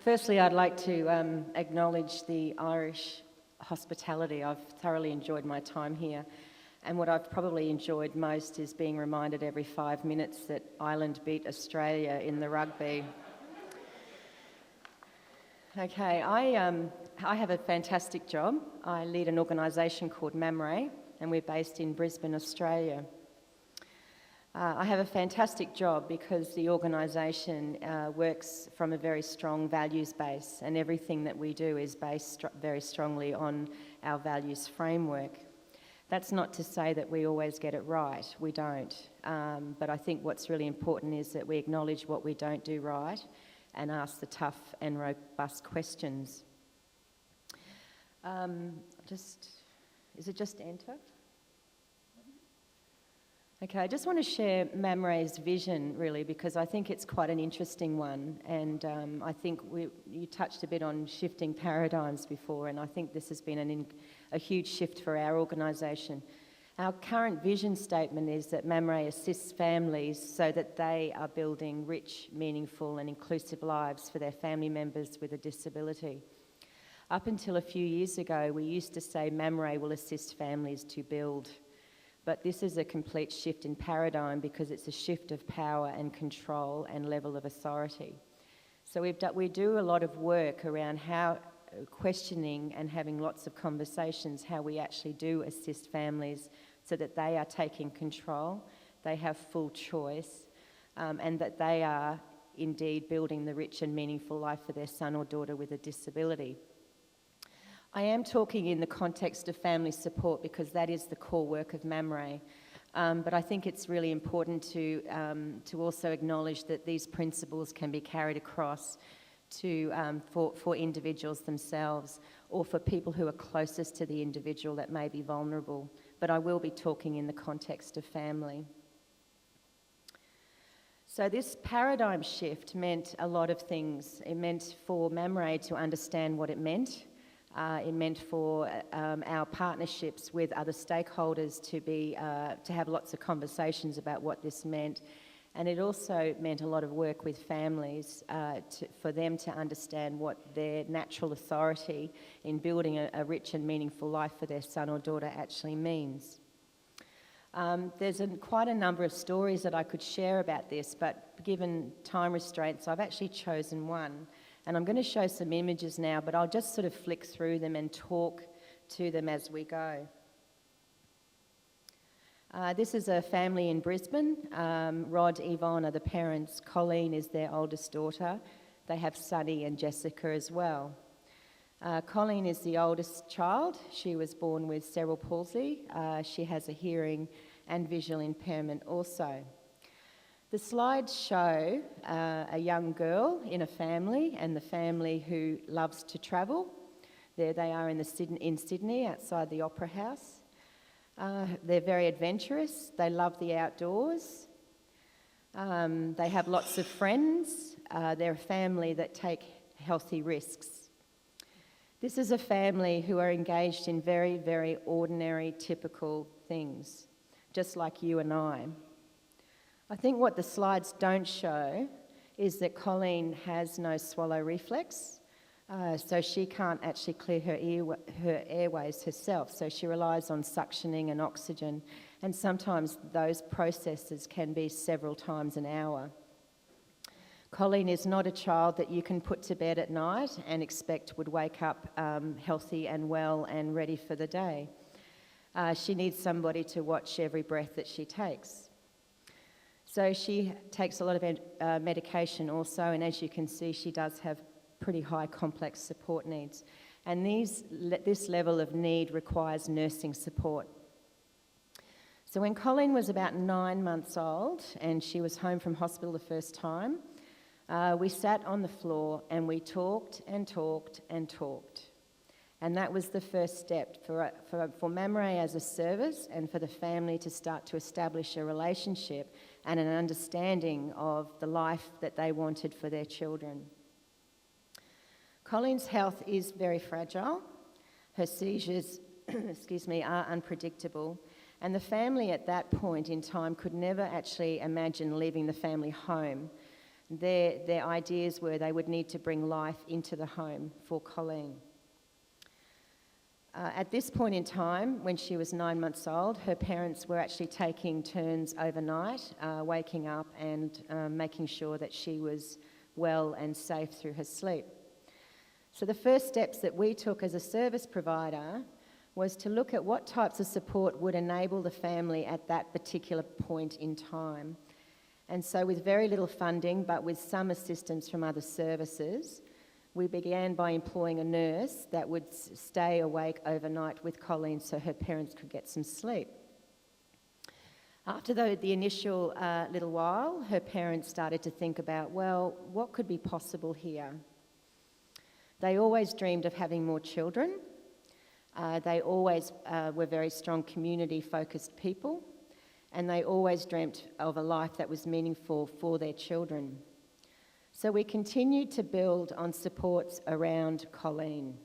Firstly, I'd like to acknowledge the Irish hospitality. I've thoroughly enjoyed my time here, and what I've probably enjoyed most is being reminded every 5 minutes that Ireland beat Australia in the rugby. Okay, I have a fantastic job. I lead an organisation called MAMRE, and we're based in Brisbane, Australia. I have a fantastic job because the organisation works from a very strong values base, and everything that we do is based very strongly on our values framework. That's not to say that we always get it right, we don't. But I think what's really important is that we acknowledge what we don't do right and ask the tough and robust questions. Is it just enter? Okay, I just want to share MAMRE's vision, really, because I think it's quite an interesting one, and I think you touched a bit on shifting paradigms before, and I think this has been a huge shift for our organisation. Our current vision statement is that MAMRE assists families so that they are building rich, meaningful and inclusive lives for their family members with a disability. Up until a few years ago, we used to say MAMRE will assist families to build. But this is a complete shift in paradigm because it's a shift of power and control and level of authority. So we do a lot of work around how questioning and having lots of conversations how we actually do assist families so that they are taking control, they have full choice, and that they are indeed building the rich and meaningful life for their son or daughter with a disability. I am talking in the context of family support because that is the core work of MAMRE, but I think it's really important to also acknowledge that these principles can be carried across for individuals themselves or for people who are closest to the individual that may be vulnerable, but I will be talking in the context of family. So this paradigm shift meant a lot of things. It meant for MAMRE to understand what it meant. It meant for our partnerships with other stakeholders to have lots of conversations about what this meant. And it also meant a lot of work with families for them to understand what their natural authority in building a rich and meaningful life for their son or daughter actually means. There's quite a number of stories that I could share about this, but given time restraints, I've actually chosen one. And I'm going to show some images now, but I'll just sort of flick through them and talk to them as we go. This is a family in Brisbane. Rod, Yvonne are the parents. Colleen is their oldest daughter. They have Sunny and Jessica as well. Colleen is the oldest child. She was born with cerebral palsy. She has a hearing and visual impairment also. The slides show a young girl in a family and the family who loves to travel. There they are in Sydney outside the Opera House. They're very adventurous. They love the outdoors. They have lots of friends. They're a family that take healthy risks. This is a family who are engaged in very, very ordinary, typical things, just like you and I. I think what the slides don't show is that Colleen has no swallow reflex, so she can't actually clear her airways herself, so she relies on suctioning and oxygen, and sometimes those processes can be several times an hour. Colleen is not a child that you can put to bed at night and expect would wake up healthy and well and ready for the day. She needs somebody to watch every breath that she takes. So she takes a lot of medication also, and as you can see, she does have pretty high complex support needs. And this level of need requires nursing support. So when Colleen was about 9 months old and she was home from hospital the first time, we sat on the floor and we talked and talked and talked. And that was the first step for MAMRE as a service and for the family to start to establish a relationship and an understanding of the life that they wanted for their children. Colleen's health is very fragile. Her seizures are unpredictable. And the family at that point in time could never actually imagine leaving the family home. Their ideas were they would need to bring life into the home for Colleen. At this point in time, when she was 9 months old, her parents were actually taking turns overnight, waking up and making sure that she was well and safe through her sleep. So the first steps that we took as a service provider was to look at what types of support would enable the family at that particular point in time. And so with very little funding, but with some assistance from other services, we began by employing a nurse that would stay awake overnight with Colleen so her parents could get some sleep. After the initial little while, her parents started to think about, well, what could be possible here? They always dreamed of having more children. They always were very strong community-focused people, and they always dreamt of a life that was meaningful for their children. So we continued to build on supports around Colleen,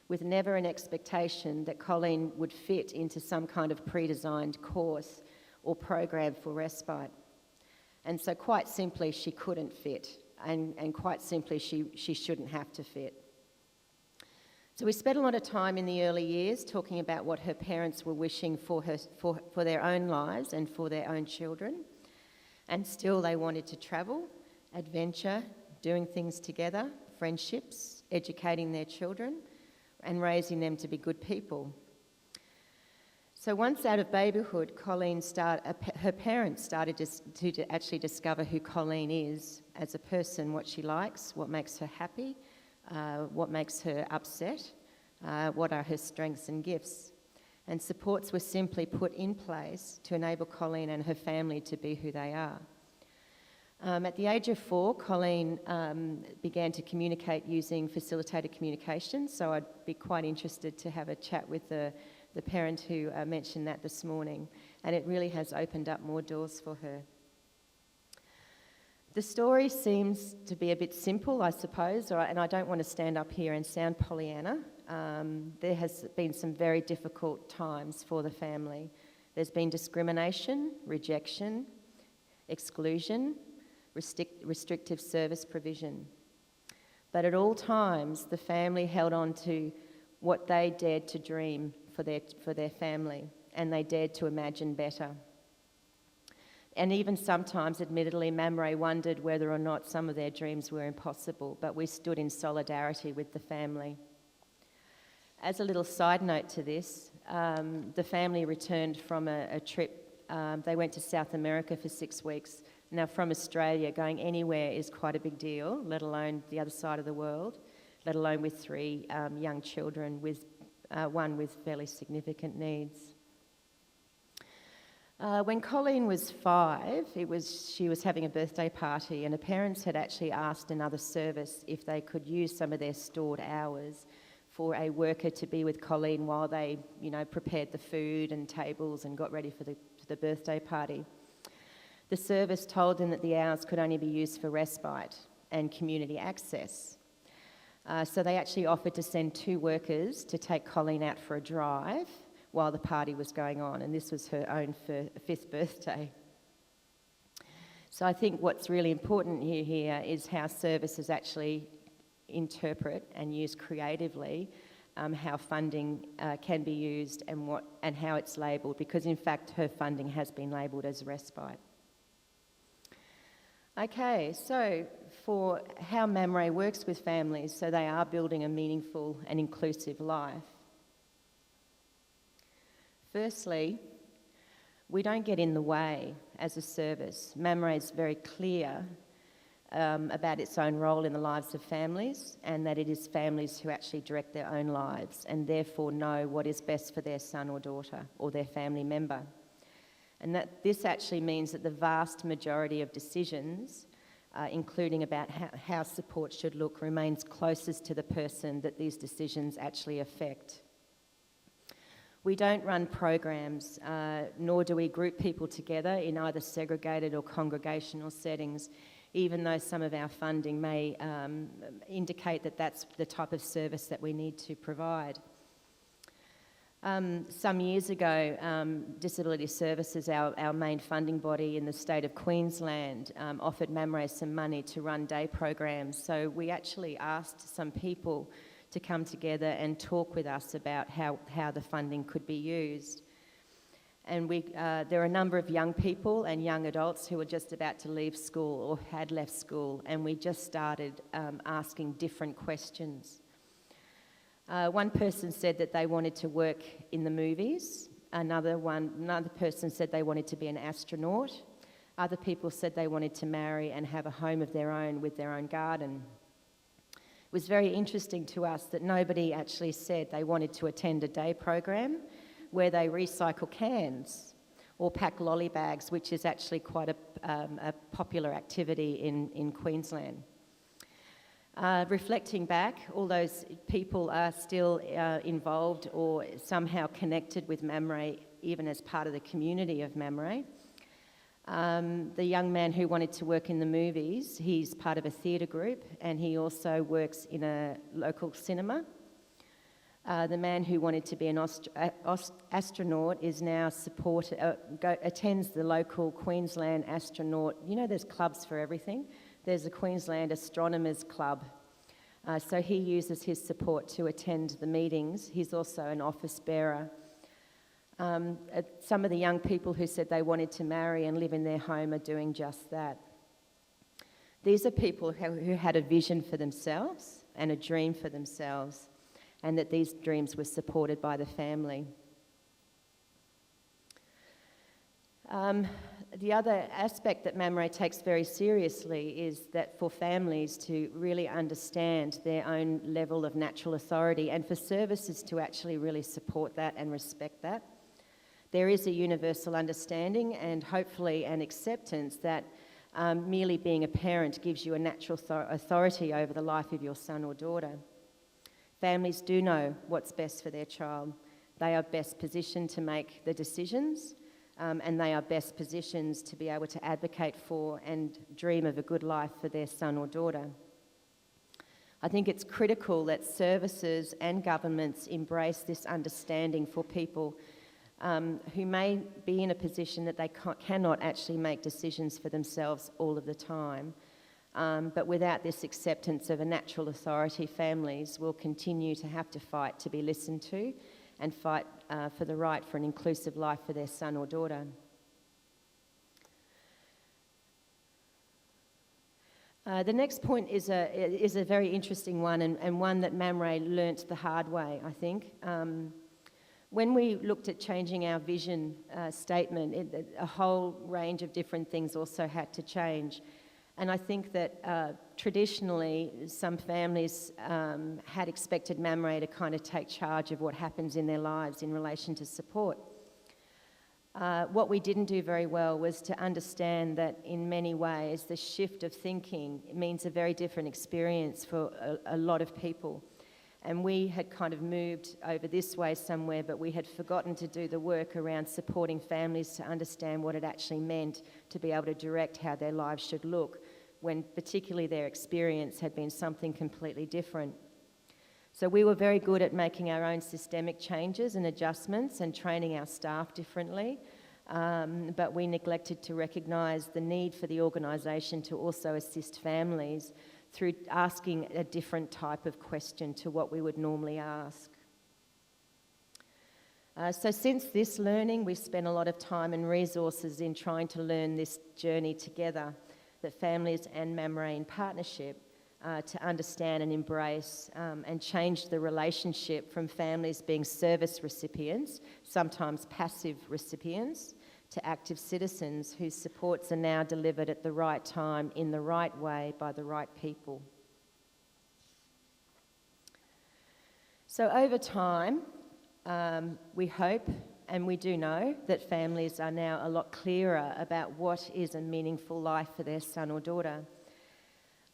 with never an expectation that Colleen would fit into some kind of pre-designed course or program for respite. And so quite simply, she couldn't fit, and quite simply, she shouldn't have to fit. So we spent a lot of time in the early years talking about what her parents were wishing for their own lives and for their own children. And still they wanted to travel, adventure, doing things together, friendships, educating their children, and raising them to be good people. So once out of babyhood, her parents started to actually discover who Colleen is as a person, what she likes, what makes her happy, what makes her upset, what are her strengths and gifts. And supports were simply put in place to enable Colleen and her family to be who they are. At the age of 4, Colleen began to communicate using facilitated communication, so I'd be quite interested to have a chat with the parent who mentioned that this morning, and it really has opened up more doors for her. The story seems to be a bit simple, I suppose, and I don't want to stand up here and sound Pollyanna. There has been some very difficult times for the family. There's been discrimination, rejection, exclusion, restrictive service provision. But at all times, the family held on to what they dared to dream for their family, and they dared to imagine better. And even sometimes, admittedly, Mamre wondered whether or not some of their dreams were impossible, but we stood in solidarity with the family. As a little side note to this, the family returned from a trip. They went to South America for 6 weeks. Now, from Australia, going anywhere is quite a big deal, let alone the other side of the world, let alone with 3 young children, with one with fairly significant needs. When Colleen was 5, she was having a birthday party, and her parents had actually asked another service if they could use some of their stored hours for a worker to be with Colleen while they, prepared the food and tables and got ready for the birthday party. The service told them that the hours could only be used for respite and community access. So they actually offered to send 2 workers to take Colleen out for a drive while the party was going on, and this was her own 5th birthday. So I think what's really important here is how services actually interpret and use creatively how funding can be used and how it's labelled, because in fact her funding has been labelled as respite. Okay, so for how Mamre works with families, so they are building a meaningful and inclusive life. Firstly, we don't get in the way as a service. Mamre is very clear about its own role in the lives of families, and that it is families who actually direct their own lives and therefore know what is best for their son or daughter or their family member. And that this actually means that the vast majority of decisions, including about how support should look, remains closest to the person that these decisions actually affect. We don't run programs, nor do we group people together in either segregated or congregational settings, even though some of our funding may indicate that that's the type of service that we need to provide. Some years ago, Disability Services, our main funding body in the state of Queensland, offered MAMRE some money to run day programs. So we actually asked some people to come together and talk with us about how the funding could be used. And there are a number of young people and young adults who were just about to leave school or had left school, and we just started asking different questions. One person said that they wanted to work in the movies. Another person said they wanted to be an astronaut. Other people said they wanted to marry and have a home of their own with their own garden. It was very interesting to us that nobody actually said they wanted to attend a day program where they recycle cans or pack lolly bags, which is actually quite a popular activity in Queensland. Reflecting back, all those people are still involved or somehow connected with MAMRE, even as part of the community of MAMRE. The young man who wanted to work in the movies, he's part of a theatre group, and he also works in a local cinema. The man who wanted to be an astronaut is now attends the local Queensland astronaut. You know, there's clubs for everything. There's a Queensland Astronomers Club. So he uses his support to attend the meetings. He's also an office bearer. Some of the young people who said they wanted to marry and live in their home are doing just that. These are people who had a vision for themselves and a dream for themselves, and that these dreams were supported by the family. The other aspect that MAMRE takes very seriously is that for families to really understand their own level of natural authority and for services to actually really support that and respect that. There is a universal understanding and hopefully an acceptance that merely being a parent gives you a natural authority over the life of your son or daughter. Families do know what's best for their child. They are best positioned to make the decisions, and they are best positioned to be able to advocate for and dream of a good life for their son or daughter. I think it's critical that services and governments embrace this understanding for people who may be in a position that they cannot actually make decisions for themselves all of the time. But without this acceptance of a natural authority, families will continue to have to fight to be listened to and fight for the right for an inclusive life for their son or daughter. The next point is a very interesting one and one that MAMRE learnt the hard way, I think. When we looked at changing our vision statement, a whole range of different things also had to change. And I think that traditionally some families had expected MAMRE to kind of take charge of what happens in their lives in relation to support. What we didn't do very well was to understand that in many ways the shift of thinking means a very different experience for a lot of people. And we had kind of moved over this way somewhere, but we had forgotten to do the work around supporting families to understand what it actually meant to be able to direct how their lives should look, when particularly their experience had been something completely different. So we were very good at making our own systemic changes and adjustments and training our staff differently, but we neglected to recognise the need for the organisation to also assist families through asking a different type of question to what we would normally ask. So since this learning, we've spent a lot of time and resources in trying to learn this journey together, that families and MAMRE in partnership to understand and embrace and change the relationship from families being service recipients, sometimes passive recipients, to active citizens whose supports are now delivered at the right time, in the right way, by the right people. So over time, we hope and we do know that families are now a lot clearer about what is a meaningful life for their son or daughter.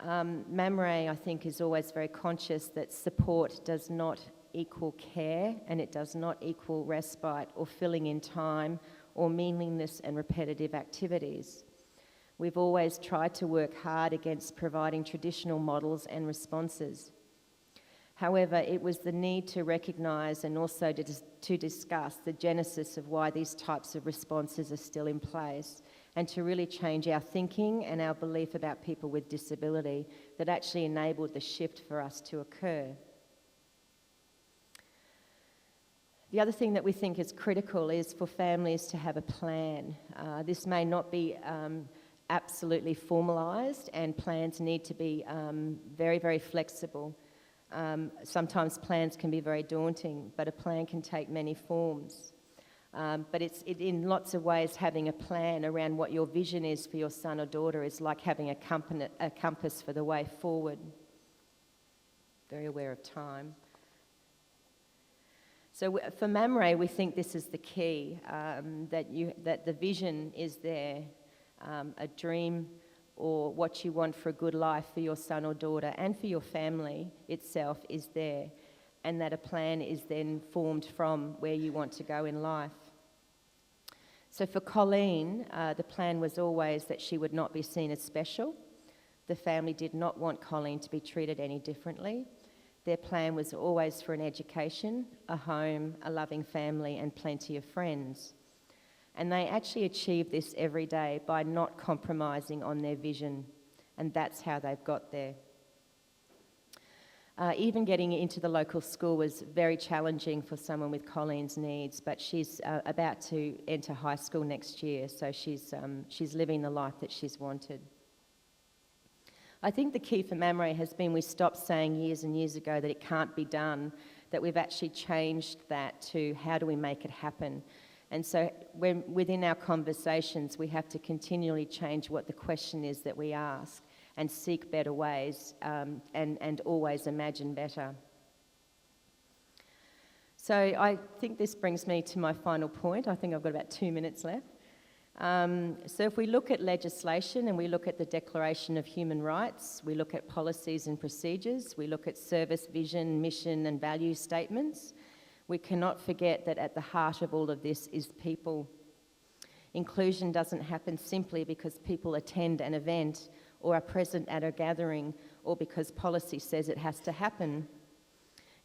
MAMRE, I think, is always very conscious that support does not equal care, and it does not equal respite or filling in time or meaningless and repetitive activities. We've always tried to work hard against providing traditional models and responses. However, it was the need to recognise and also to discuss the genesis of why these types of responses are still in place, and to really change our thinking and our belief about people with disability that actually enabled the shift for us to occur. The other thing that we think is critical is for families to have a plan. This may not be absolutely formalised, and plans need to be very, very flexible. Sometimes plans can be very daunting, but a plan can take many forms. But in lots of ways, having a plan around what your vision is for your son or daughter is like having a compass for the way forward. Very aware of time. So for MAMRE, we think this is the key, that the vision is there, a dream or what you want for a good life for your son or daughter and for your family itself is there, and that a plan is then formed from where you want to go in life. So for Colleen, the plan was always that she would not be seen as special. The family did not want Colleen to be treated any differently. Their plan was always for an education, a home, a loving family, and plenty of friends. And they actually achieved this every day by not compromising on their vision, and that's how they've got there. Even getting into the local school was very challenging for someone with Colleen's needs, but she's about to enter high school next year, so she's living the life that she's wanted. I think the key for MAMRE has been we stopped saying years and years ago that it can't be done, that we've actually changed that to how do we make it happen. And so within our conversations, we have to continually change what the question is that we ask and seek better ways and always imagine better. So I think this brings me to my final point. I think I've got about 2 minutes left. So if we look at legislation and we look at the Declaration of Human Rights, we look at policies and procedures, we look at service, vision, mission and value statements, we cannot forget that at the heart of all of this is people. Inclusion doesn't happen simply because people attend an event or are present at a gathering or because policy says it has to happen.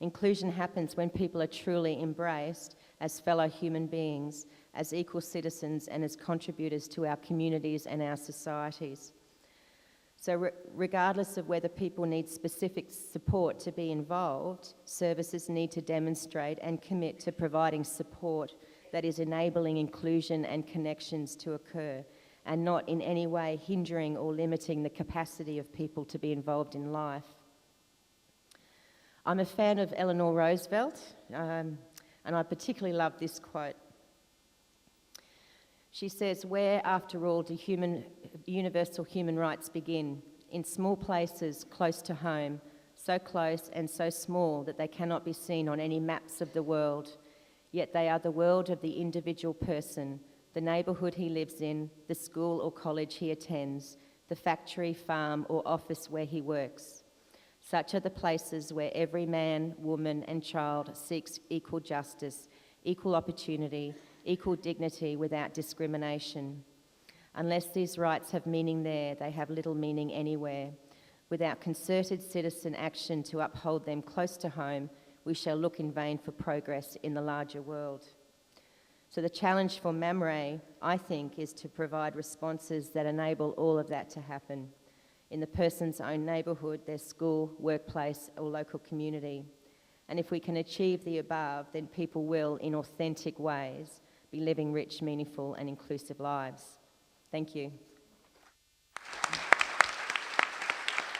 Inclusion happens when people are truly embraced as fellow human beings, as equal citizens and as contributors to our communities and our societies. So regardless of whether people need specific support to be involved, services need to demonstrate and commit to providing support that is enabling inclusion and connections to occur, and not in any way hindering or limiting the capacity of people to be involved in life. I'm a fan of Eleanor Roosevelt, and I particularly love this quote. She says, "Where, after all, do universal human rights begin? In small places close to home, so close and so small that they cannot be seen on any maps of the world. Yet they are the world of the individual person, the neighbourhood he lives in, the school or college he attends, the factory, farm or office where he works. Such are the places where every man, woman and child seeks equal justice, equal opportunity, equal dignity without discrimination. Unless these rights have meaning there, they have little meaning anywhere. Without concerted citizen action to uphold them close to home, we shall look in vain for progress in the larger world." So the challenge for MAMRE, I think, is to provide responses that enable all of that to happen in the person's own neighbourhood, their school, workplace or local community. And if we can achieve the above, then people will, in authentic ways, be living rich, meaningful and inclusive lives. Thank you.